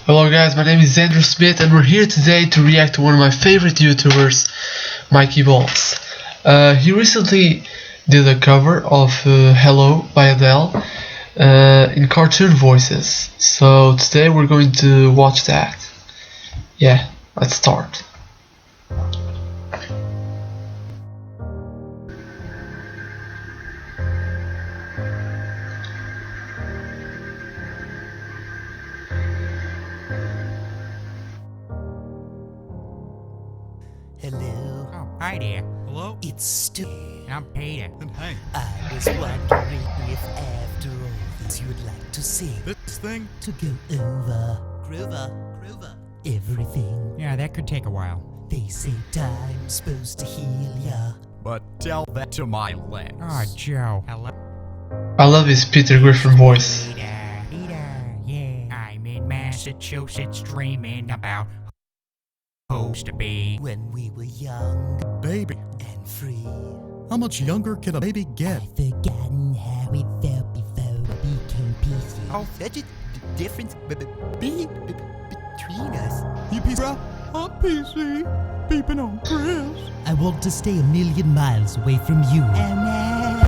Hello guys, my name is Andrew Smith and we're here today to react to one of my favorite YouTubers, Mikey. He recently did a cover of Hello by Adele in cartoon voices. So today we're going to watch that. Yeah, let's start. Hello. Oh, hi there. Hello? It's Stu. And I'm Peter. And Hank. I was wondering if after all this you would like to sing This thing? to go over Groover everything. Yeah, that could take a while. They say time's supposed to heal ya. But tell that to my legs. Oh, Joe. Hello. I love his Peter Griffin voice. Peter, yeah. I'm in Massachusetts dreaming about who's to be. When we were young Baby, and free, how much younger can a baby get? I've forgotten how it felt before we became pieces. Oh. Such a difference between us. You piece of I'm PC, peeping on Chris. I want to stay a million miles away from you. And now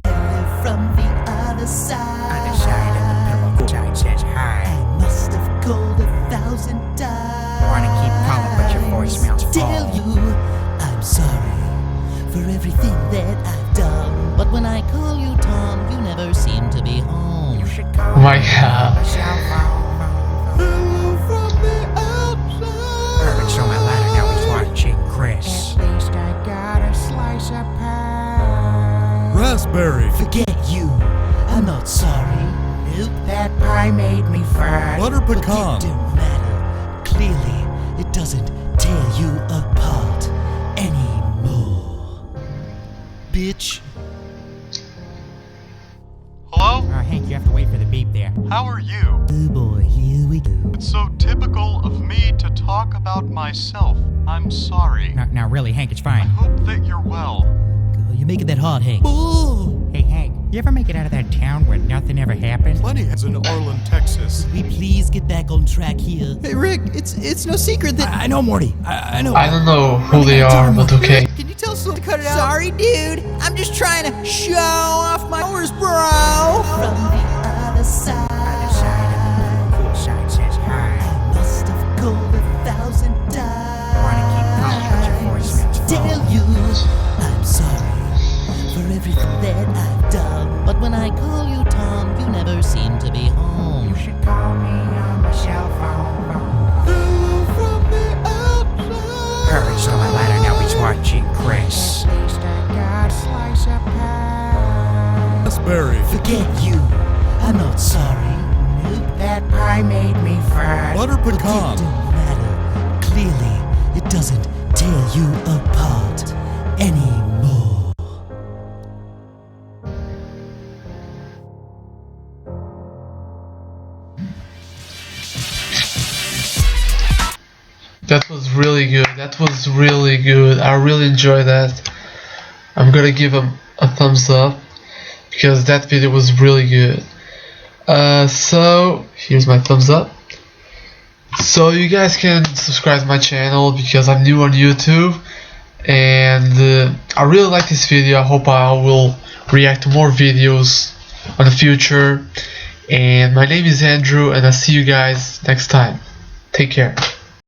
from the other side. Other side of the pillow side says hi. I must have called 1,000 times. Wanna keep calling, but your voicemail's to tell full. you I'm sorry for everything that I've done. But when I call you Tom, you never seem to be home. You should call Oh my me God. on my cell phone. Hello from the outside. Perfect, so my ladder now he's watching Chris. At least I got a slice of pie. Raspberry. Forget you. I'm not sorry. Nope. That pie made me fat. Butter But pecan. it don't matter. Clearly, it doesn't tear you apart anymore. Bitch. Hello? Hank, you have to wait for the beep there. How are you? Oh boy, here we go. It's so typical of me to talk about myself. I'm sorry. Now really, Hank, it's I fine. hope that you're well. God, you're making that hard, Hank. Ooh. Hey, Hank, you ever make it out of that town where nothing ever happened? Plenty has in Arlen, Texas. We please get back on track here. Hey Rick, it's no secret that I know, Morty. I know. I don't know who they are, but okay. Can you tell someone to cut it out? Sorry, dude. I'm just trying to show off my powers, bro. From the other side. Other side of the cool side says hi. I must have called 1,000 times. Wanna keep calling, but your voicemail's full. Tell you I'm sorry for everything that I've done. But when I call you Tom, you never seem to be home. You should call me on my cell phone. Hello from the outside. Perfect, so my ladder now he's watching Chris. At least I got a slice of pie. Raspberry. Forget you. I'm not sorry. Nope. That pie made me fat. Butter But it pecan. don't matter. Clearly, it doesn't tear you apart anymore. That was really good. That was really good. I really enjoyed that. I'm gonna give him a thumbs up because that video was really good. So here's my thumbs up. So you guys can subscribe to my channel because I'm new on YouTube, and I really like this video. I hope I will react to more videos on the future. And my name is Andrew, and I'll see you guys next time. Take care.